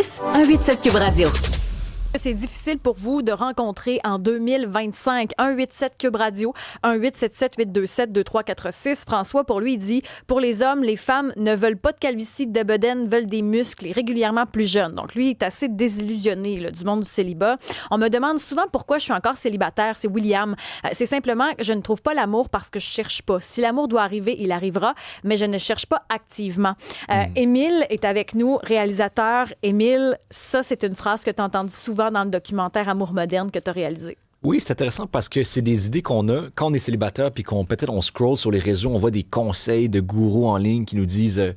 187 Cube Radio. C'est difficile pour vous de rencontrer en 2025 187 Cube Radio, 1877-827-2346. François, pour lui, il dit « Pour les hommes, les femmes ne veulent pas de calvitie, de bedaine, veulent des muscles et régulièrement plus jeunes. » Donc, lui, il est assez désillusionné là, du monde du célibat. On me demande souvent pourquoi je suis encore célibataire. C'est William. C'est simplement que je ne trouve pas l'amour parce que je cherche pas. Si l'amour doit arriver, il arrivera, mais je ne cherche pas activement. Émile est avec nous, réalisateur. Émile, ça, c'est une phrase que tu as entendue souvent dans le documentaire Amour moderne que tu as réalisé. Oui, c'est intéressant parce que c'est des idées qu'on a quand on est célibataire puis qu'on peut-être on scroll sur les réseaux, on voit des conseils de gourous en ligne qui nous disent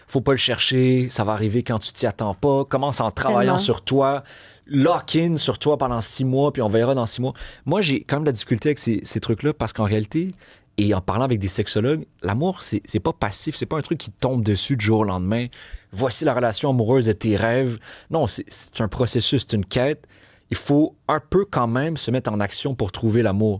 faut pas le chercher, ça va arriver quand tu t'y attends pas, commence en travaillant sur toi, lock-in sur toi pendant 6 mois puis on verra dans 6 mois. Moi, j'ai quand même de la difficulté avec ces trucs-là parce qu'en réalité, et en parlant avec des sexologues, l'amour, c'est pas passif, c'est pas un truc qui tombe dessus du jour au lendemain. Voici la relation amoureuse de tes rêves. Non, c'est un processus, c'est une quête. Il faut un peu quand même se mettre en action pour trouver l'amour.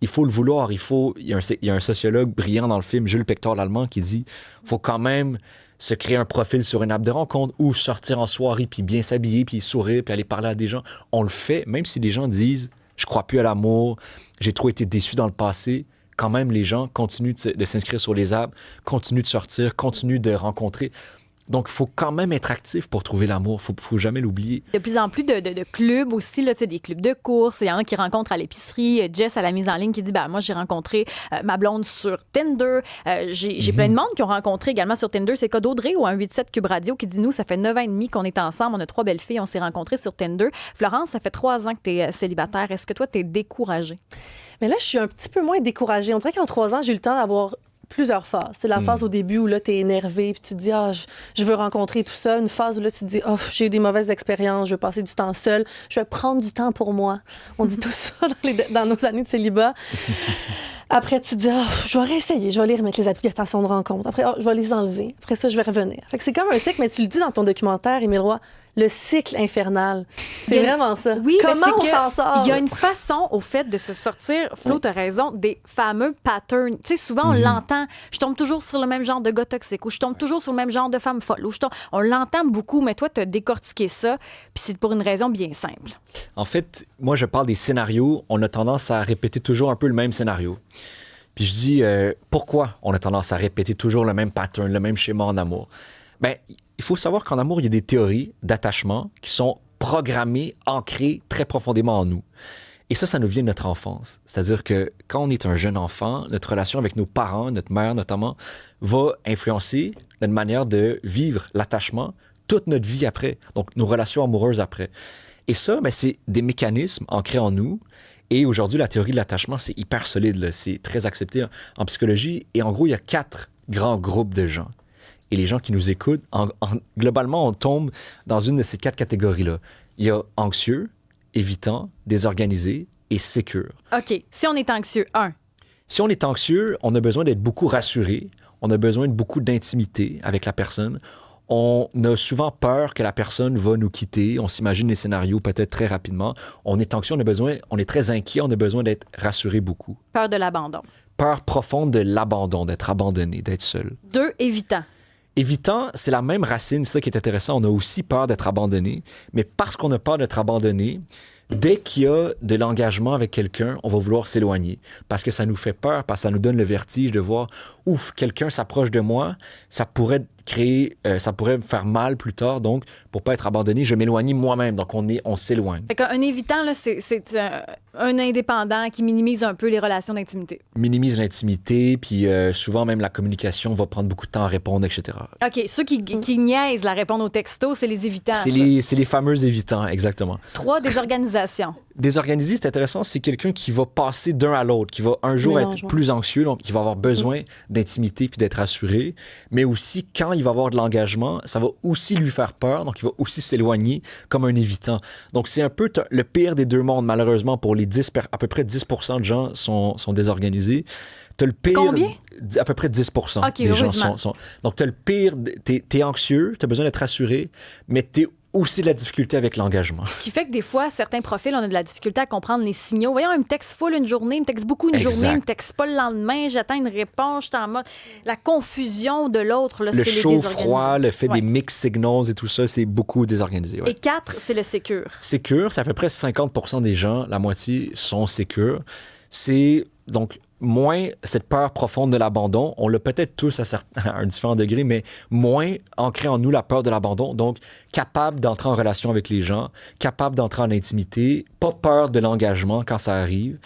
Il faut le vouloir. Il y a un sociologue brillant dans le film, Jules Pector, l'Allemand, qui dit « faut quand même se créer un profil sur une app de rencontre ou sortir en soirée, puis bien s'habiller, puis sourire, puis aller parler à des gens. » On le fait, même si les gens disent « je crois plus à l'amour, j'ai trop été déçu dans le passé », quand même, les gens continuent de s'inscrire sur les apps, continuent de sortir, continuent de rencontrer. Donc, il faut quand même être actif pour trouver l'amour. Il ne faut jamais l'oublier. De plus en plus de clubs aussi, là, des clubs de course. Il y en a qui rencontrent à l'épicerie. Jess, à la mise en ligne, qui dit moi, j'ai rencontré ma blonde sur Tinder. J'ai plein de monde qui ont rencontré également sur Tinder. C'est Code Audrey ou un 87 Cube Radio qui dit nous, ça fait 9 ans et demi qu'on est ensemble. On a 3 belles filles. On s'est rencontrés sur Tinder. Florence, ça fait 3 ans que tu es célibataire. Est-ce que toi, tu es découragée? Mais là, je suis un petit peu moins découragée. On dirait qu'en 3 ans, j'ai eu le temps d'avoir plusieurs phases. C'est la phase au début où là, t'es énervé puis tu te dis je veux rencontrer tout ça. Une phase où là, tu te dis j'ai eu des mauvaises expériences, je vais passer du temps seul, je vais prendre du temps pour moi. On dit tout ça dans nos années de célibat. Après, tu te dis je vais réessayer, je vais aller remettre les applications de rencontre. Après, je vais les enlever. Après ça, je vais revenir. Fait que c'est comme un cycle, mais tu le dis dans ton documentaire, Émile Roy, le cycle infernal. C'est vraiment ça. Oui, comment on s'en sort? Il y a une façon, au fait, de se sortir, Flo, t'as raison, des fameux patterns. Tu sais, souvent, on l'entend. Je tombe toujours sur le même genre de gars toxique ou je tombe toujours sur le même genre de femme folle. On l'entend beaucoup, mais toi, t'as décortiqué ça, puis c'est pour une raison bien simple. En fait, moi, je parle des scénarios. On a tendance à répéter toujours un peu le même scénario. Puis je dis, pourquoi on a tendance à répéter toujours le même pattern, le même schéma en amour? Bien, il faut savoir qu'en amour, il y a des théories d'attachement qui sont programmées, ancrées très profondément en nous. Et ça nous vient de notre enfance. C'est-à-dire que quand on est un jeune enfant, notre relation avec nos parents, notre mère notamment, va influencer notre manière de vivre l'attachement toute notre vie après, donc nos relations amoureuses après. Et ça, bien, c'est des mécanismes ancrés en nous. Et aujourd'hui, la théorie de l'attachement, c'est hyper solide, là. C'est très accepté en psychologie. Et en gros, il y a 4 grands groupes de gens. Et les gens qui nous écoutent, globalement, on tombe dans une de ces 4 catégories-là. Il y a anxieux, évitant, désorganisé et sécure. OK. Si on est anxieux, Si on est anxieux, on a besoin d'être beaucoup rassuré. On a besoin de beaucoup d'intimité avec la personne. On a souvent peur que la personne va nous quitter. On s'imagine les scénarios peut-être très rapidement. On est anxieux, on est très inquiet, on a besoin d'être rassuré beaucoup. Peur de l'abandon. Peur profonde de l'abandon, d'être abandonné, d'être seul. 2, évitant. Évitant, c'est la même racine, c'est ça qui est intéressant. On a aussi peur d'être abandonné, mais parce qu'on a peur d'être abandonné, dès qu'il y a de l'engagement avec quelqu'un, on va vouloir s'éloigner parce que ça nous fait peur, parce que ça nous donne le vertige de voir quelqu'un s'approche de moi, ça pourrait me faire mal plus tard, donc pour pas être abandonné, je m'éloigne moi-même, donc on s'éloigne. Fait qu'un évitant, là, c'est un indépendant qui minimise un peu les relations d'intimité. Minimise l'intimité, puis souvent même la communication va prendre beaucoup de temps à répondre, etc. OK, ceux qui niaisent la répondre aux textos, c'est les évitants. C'est les fameux évitants, exactement. 3, désorganisation. Désorganisé, c'est intéressant, c'est quelqu'un qui va passer d'un à l'autre, qui va un jour être plus anxieux, donc qui va avoir besoin d'intimité puis d'être rassuré, mais aussi quand il va avoir de l'engagement, ça va aussi lui faire peur, donc il va aussi s'éloigner comme un évitant. Donc c'est un peu le pire des deux mondes, malheureusement, pour les à peu près 10% de gens sont désorganisés. T'as le pire... Combien? À peu près 10% okay, des gens sont... Donc t'as le pire, t'es anxieux, t'as besoin d'être rassuré, mais t'es aussi de la difficulté avec l'engagement. Ce qui fait que des fois, certains profils, on a de la difficulté à comprendre les signaux. Voyons, il me texte full une journée, il me texte beaucoup une journée, il me texte pas le lendemain, j'attends une réponse, je suis en mode... La confusion de l'autre, là, Le c'est les chaud-froid, le fait Ouais. des mixed signals et tout ça, c'est beaucoup désorganisé. Ouais. Et 4, c'est le sécure. Sécure, c'est à peu près 50% des gens, la moitié sont sécures. C'est donc moins cette peur profonde de l'abandon. On l'a peut-être tous à un différent degré, mais moins ancré en nous la peur de l'abandon. Donc, capable d'entrer en relation avec les gens, capable d'entrer en intimité, pas peur de l'engagement quand ça arrive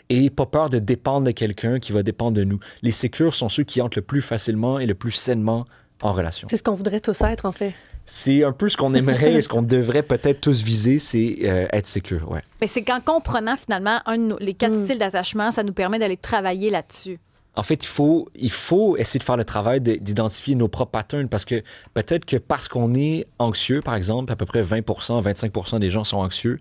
et pas peur de dépendre de quelqu'un qui va dépendre de nous. Les sécures sont ceux qui entrent le plus facilement et le plus sainement en relation. C'est ce qu'on voudrait tous être, en fait. C'est un peu ce qu'on aimerait et ce qu'on devrait peut-être tous viser, c'est être sécure, ouais. Mais c'est qu'en comprenant finalement les 4 styles d'attachement, ça nous permet d'aller travailler là-dessus. En fait, il faut essayer de faire le travail d'identifier nos propres patterns parce que peut-être que parce qu'on est anxieux, par exemple, à peu près 20%, 25% des gens sont anxieux.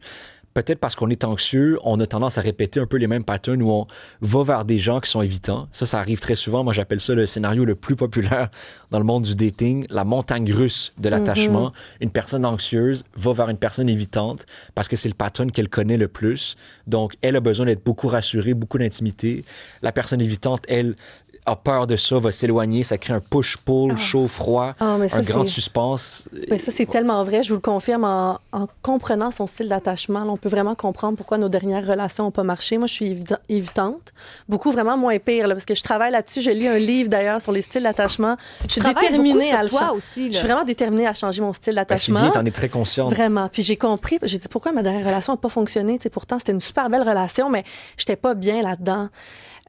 Peut-être parce qu'on est anxieux, on a tendance à répéter un peu les mêmes patterns où on va vers des gens qui sont évitants. Ça arrive très souvent. Moi, j'appelle ça le scénario le plus populaire dans le monde du dating, la montagne russe de l'attachement. Une personne anxieuse va vers une personne évitante parce que c'est le pattern qu'elle connaît le plus. Donc, elle a besoin d'être beaucoup rassurée, beaucoup d'intimité. La personne évitante, elle, a peur de ça, va s'éloigner, ça crée un push-pull, chaud-froid, un grand suspense. Mais ça, c'est tellement vrai, je vous le confirme, en comprenant son style d'attachement, là, on peut vraiment comprendre pourquoi nos dernières relations n'ont pas marché. Moi, je suis évitante, beaucoup vraiment moins pire, là, parce que je travaille là-dessus, je lis un livre d'ailleurs sur les styles d'attachement. Je suis déterminée à le changer. Je suis vraiment déterminée à changer mon style d'attachement. C'est bien, t'en es très consciente. Vraiment. Puis j'ai compris, j'ai dit pourquoi ma dernière relation n'a pas fonctionné. T'sais, pourtant, c'était une super belle relation, mais j'étais pas bien là-dedans.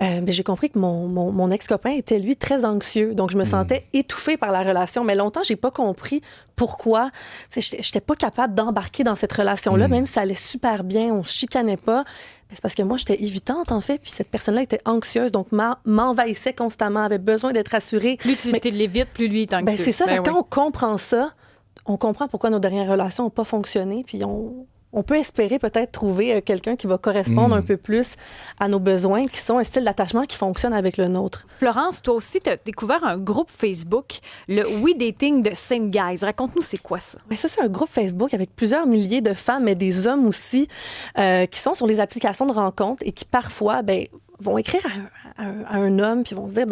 Mais j'ai compris que mon ex-copain était, lui, très anxieux. Donc, je me sentais étouffée par la relation. Mais longtemps, j'ai pas compris pourquoi. J'étais pas capable d'embarquer dans cette relation-là, même si ça allait super bien, on se chicanait pas. C'est parce que moi, j'étais évitante, en fait, puis cette personne-là était anxieuse, donc m'envahissait constamment, avait besoin d'être rassurée. Plus tu l'évites, plus lui est anxieux. C'est ça. Quand on comprend ça, on comprend pourquoi nos dernières relations n'ont pas fonctionné, puis on peut espérer peut-être trouver quelqu'un qui va correspondre un peu plus à nos besoins, qui sont un style d'attachement qui fonctionne avec le nôtre. Florence, toi aussi, tu as découvert un groupe Facebook, le We Dating de Same Guys. Raconte-nous, c'est quoi ça? Oui, ça, c'est un groupe Facebook avec plusieurs milliers de femmes, mais des hommes aussi, qui sont sur les applications de rencontres et qui parfois vont écrire à un homme puis vont se dire,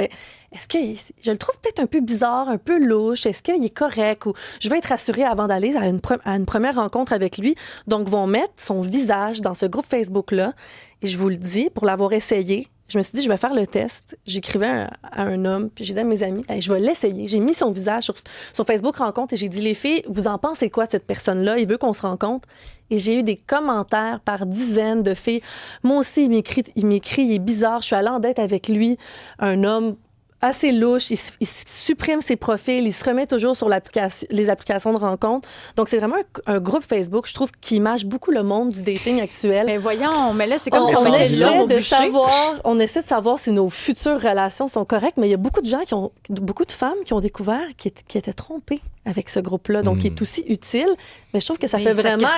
est-ce que je le trouve peut-être un peu bizarre, un peu louche, est-ce qu'il est correct ou je veux être rassurée avant d'aller à une première rencontre avec lui. Donc, vont mettre son visage dans ce groupe Facebook-là. Et je vous le dis, pour l'avoir essayé, je me suis dit, je vais faire le test. J'écrivais à un homme, puis j'ai dit à mes amis, je vais l'essayer. J'ai mis son visage sur Facebook Rencontre et j'ai dit, les filles, vous en pensez quoi de cette personne-là? Il veut qu'on se rencontre. Et j'ai eu des commentaires par dizaines de filles. Moi aussi, il m'écrit, il est bizarre. Je suis allée en date avec lui, un homme assez louche, il supprime ses profils, il se remet toujours sur les applications de rencontre. Donc, c'est vraiment un groupe Facebook, je trouve, qui image beaucoup le monde du dating actuel. Mais voyons, mais là, c'est comme on essaie de savoir si nos futures relations sont correctes, mais il y a beaucoup de gens beaucoup de femmes qui ont découvert qui étaient trompées avec ce groupe-là, donc qui est aussi utile. Mais je trouve que ça fait vraiment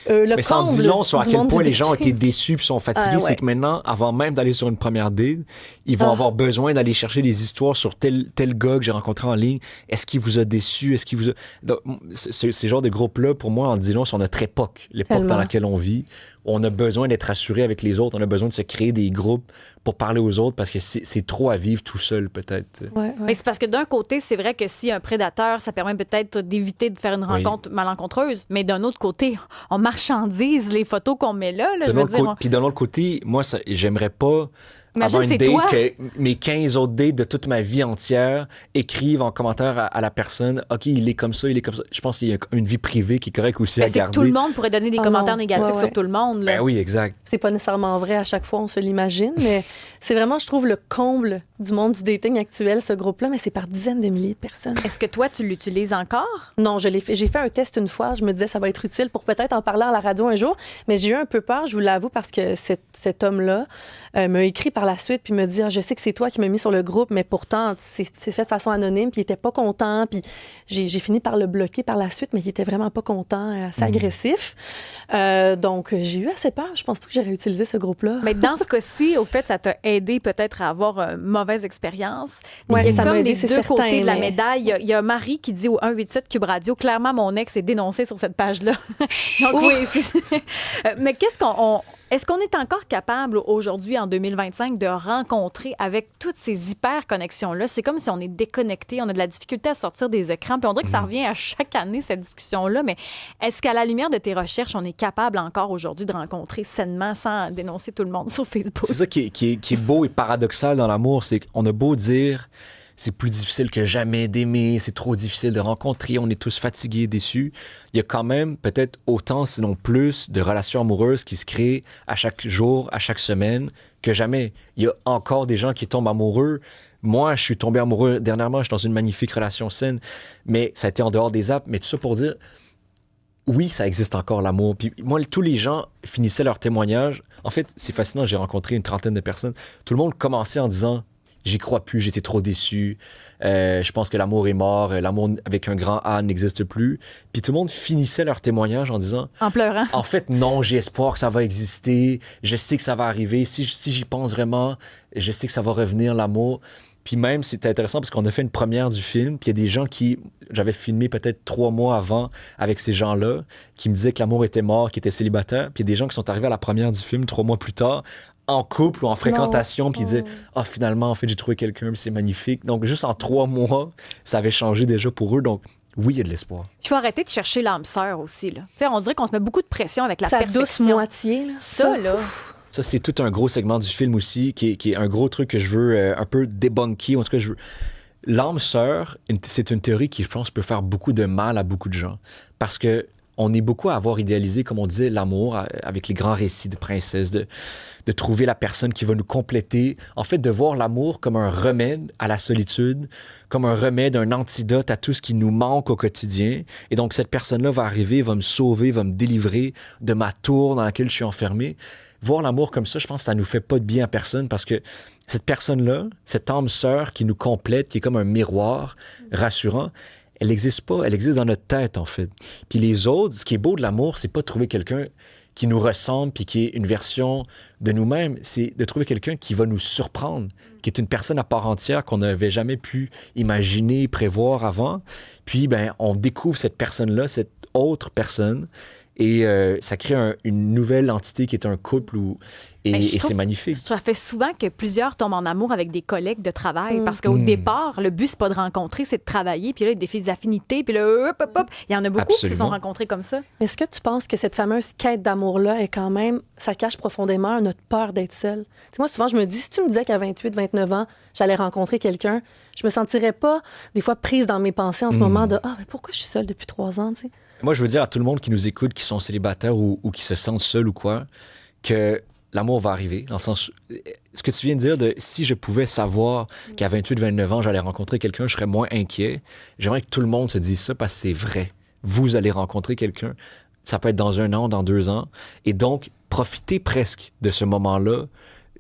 le mais ça en dit long sur à quel point les gens ont été déçus puis sont fatigués. Ouais. C'est que maintenant, avant même d'aller sur une première date, ils vont avoir besoin d'aller chercher des histoires sur tel gars que j'ai rencontré en ligne. Est-ce qu'il vous a déçu? Est-ce qu'il vous a... Donc, ces genres de groupes-là, pour moi, en dit long sur notre époque, l'époque dans laquelle on vit. On a besoin d'être rassuré avec les autres. On a besoin de se créer des groupes pour parler aux autres parce que c'est trop à vivre tout seul, peut-être. Ouais. Mais c'est parce que d'un côté, c'est vrai que si un prédateur, ça permet peut-être d'éviter de faire une rencontre malencontreuse. Mais d'un autre côté, on marchandise les photos qu'on met là. Puis d'un autre côté, moi, j'aimerais pas... Imagine, avoir une c'est date toi. que mes 15 autres dates de toute ma vie entière écrivent en commentaire à la personne, OK, il est comme ça, il est comme ça. Je pense qu'il y a une vie privée qui est correcte aussi à garder. Tout le monde pourrait donner des commentaires négatifs sur tout le monde. Là. Ben oui, exact. C'est pas nécessairement vrai à chaque fois, on se l'imagine, mais c'est vraiment, je trouve, le comble du monde du dating actuel, ce groupe-là, mais c'est par dizaines de milliers de personnes. Est-ce que toi, tu l'utilises encore? Non, j'ai fait un test une fois. Je me disais, ça va être utile pour peut-être en parler à la radio un jour, mais j'ai eu un peu peur, je vous l'avoue, parce que cet homme-là m'a écrit par la suite, puis me dit je sais que c'est toi qui m'as mis sur le groupe, mais pourtant, c'est fait de façon anonyme, puis il était pas content, puis j'ai fini par le bloquer par la suite, mais il était vraiment pas content, assez agressif. Donc, j'ai eu assez peur. Je pense pas que j'ai réutilisé ce groupe-là. Mais dans ce cas-ci, au fait, ça t'a aidé peut-être à avoir une mauvaise expérience. Ouais, il y a ça comme m'a aidé, les c'est deux certain, côtés de la mais- médaille. Il y a Marie qui dit au 187 Cube Radio, clairement, mon ex est dénoncé sur cette page-là. Donc, oui. Mais est-ce qu'on est encore capable aujourd'hui, en 2025, de rencontrer avec toutes ces hyper-connexions-là? C'est comme si on est déconnecté, on a de la difficulté à sortir des écrans. Puis on dirait que ça revient à chaque année, cette discussion-là. Mais est-ce qu'à la lumière de tes recherches, on est capable encore aujourd'hui de rencontrer sainement sans dénoncer tout le monde sur Facebook? C'est ça qui est beau et paradoxal dans l'amour, c'est qu'on a beau dire c'est plus difficile que jamais d'aimer, c'est trop difficile de rencontrer, on est tous fatigués, déçus. Il y a quand même peut-être autant, sinon plus, de relations amoureuses qui se créent à chaque jour, à chaque semaine, que jamais. Il y a encore des gens qui tombent amoureux. Moi, je suis tombé amoureux dernièrement, je suis dans une magnifique relation saine, mais ça a été en dehors des apps. Mais tout ça pour dire, oui, ça existe encore, l'amour. Puis moi, tous les gens finissaient leur témoignage. En fait, c'est fascinant, j'ai rencontré une trentaine de personnes. Tout le monde commençait en disant « J'y crois plus, j'étais trop déçu. Je pense que l'amour est mort. L'amour avec un grand A n'existe plus. » Puis tout le monde finissait leur témoignage en disant En pleurant. « En fait, non, j'ai espoir que ça va exister. Je sais que ça va arriver. Si j'y pense vraiment, je sais que ça va revenir, l'amour. » Puis même, c'était intéressant parce qu'on a fait une première du film, puis il y a des gens qui, j'avais filmé peut-être 3 mois avant avec ces gens-là, qui me disaient que l'amour était mort, qu'ils étaient célibataires. Puis il y a des gens qui sont arrivés à la première du film 3 mois plus tard, en couple ou en fréquentation, puis ils disaient « Ah, finalement, en fait, j'ai trouvé quelqu'un, puis c'est magnifique. » Donc, juste en 3 mois, ça avait changé déjà pour eux. Donc, oui, il y a de l'espoir. Il faut arrêter de chercher l'âme sœur aussi. Là. Tu sais, on dirait qu'on se met beaucoup de pression avec la Sa perfection. douce moitié, là. Ça, là... Ça, c'est tout un gros segment du film aussi, qui est un gros truc que je veux un peu débunker. En tout cas, je veux... L'âme sœur, c'est une théorie qui, je pense, peut faire beaucoup de mal à beaucoup de gens. Parce que on est beaucoup à avoir idéalisé, comme on disait, l'amour avec les grands récits de princesses, de trouver la personne qui va nous compléter. En fait, de voir l'amour comme un remède à la solitude, comme un remède, un antidote à tout ce qui nous manque au quotidien. Et donc, cette personne-là va arriver, va me sauver, va me délivrer de ma tour dans laquelle je suis enfermé. Voir l'amour comme ça, je pense que ça nous fait pas de bien à personne parce que cette personne-là, cette âme sœur qui nous complète, qui est comme un miroir rassurant, elle n'existe pas, elle existe dans notre tête, en fait. Puis les autres, ce qui est beau de l'amour, c'est pas de trouver quelqu'un qui nous ressemble puis qui est une version de nous-mêmes, c'est de trouver quelqu'un qui va nous surprendre, qui est une personne à part entière qu'on n'avait jamais pu imaginer, prévoir avant. Puis, ben, on découvre cette personne-là, cette autre personne, et ça crée une nouvelle entité qui est un couple et c'est magnifique. Ça fait souvent que plusieurs tombent en amour avec des collègues de travail parce qu'au départ, le but, c'est pas de rencontrer, c'est de travailler. Puis là, il y a des filles d'affinités. Puis là, hop. Il y en a beaucoup qui se sont rencontrés comme ça. Est-ce que tu penses que cette fameuse quête d'amour-là est quand même, ça cache profondément notre peur d'être seule? T'sais, moi, souvent, je me dis, si tu me disais qu'à 28, 29 ans, j'allais rencontrer quelqu'un, je me sentirais pas, des fois, prise dans mes pensées en ce moment de « Ah, mais pourquoi je suis seule depuis 3 ans? » t'sais? Moi, je veux dire à tout le monde qui nous écoute, qui sont célibataires ou qui se sentent seuls ou quoi, que l'amour va arriver. Dans le sens, ce que tu viens de dire de si je pouvais savoir qu'à 28, 29 ans, j'allais rencontrer quelqu'un, je serais moins inquiet. J'aimerais que tout le monde se dise ça parce que c'est vrai. Vous allez rencontrer quelqu'un. Ça peut être dans 1 an, dans 2 ans. Et donc, profitez presque de ce moment-là.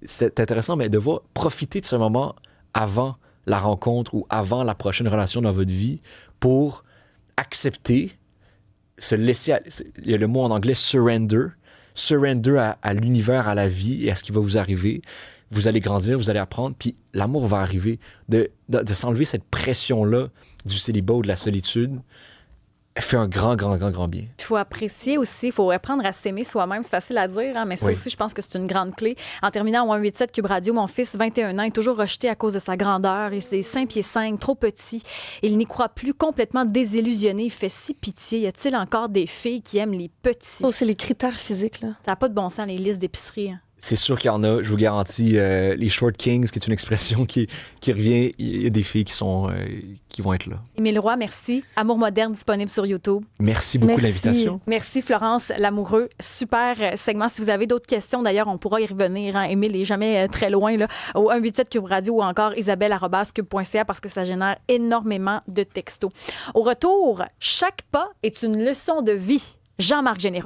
C'est intéressant, mais de voir profiter de ce moment avant la rencontre ou avant la prochaine relation dans votre vie pour accepter, se laisser, il y a le mot en anglais surrender à l'univers, à la vie et à ce qui va vous arriver. Vous allez grandir, vous allez apprendre, puis l'amour va arriver. De s'enlever cette pression-là du célibat ou de la solitude fait un grand bien. Il faut apprécier aussi, il faut apprendre à s'aimer soi-même. C'est facile à dire, hein, mais ça aussi, je pense que c'est une grande clé. En terminant au 187 Cube Radio, mon fils, 21 ans, est toujours rejeté à cause de sa grandeur. Il est 5 pieds 5, trop petit. Il n'y croit plus, complètement désillusionné. Il fait si pitié. Y a-t-il encore des filles qui aiment les petits? Oh, c'est les critères physiques, là. Ça n'a pas de bon sens, les listes d'épicerie. Hein. C'est sûr qu'il y en a, je vous garantis, les short kings, qui est une expression qui revient. Il y a des filles qui vont être là. Émile Roy, merci. Amour moderne disponible sur YouTube. Merci beaucoup de l'invitation. Merci Florence Lamoureux. Super segment. Si vous avez d'autres questions, d'ailleurs, on pourra y revenir. Hein. Émile n'est jamais très loin là, au 187 Cube Radio ou encore isabelle@cube.ca parce que ça génère énormément de textos. Au retour, chaque pas est une leçon de vie. Jean-Marc Généreux.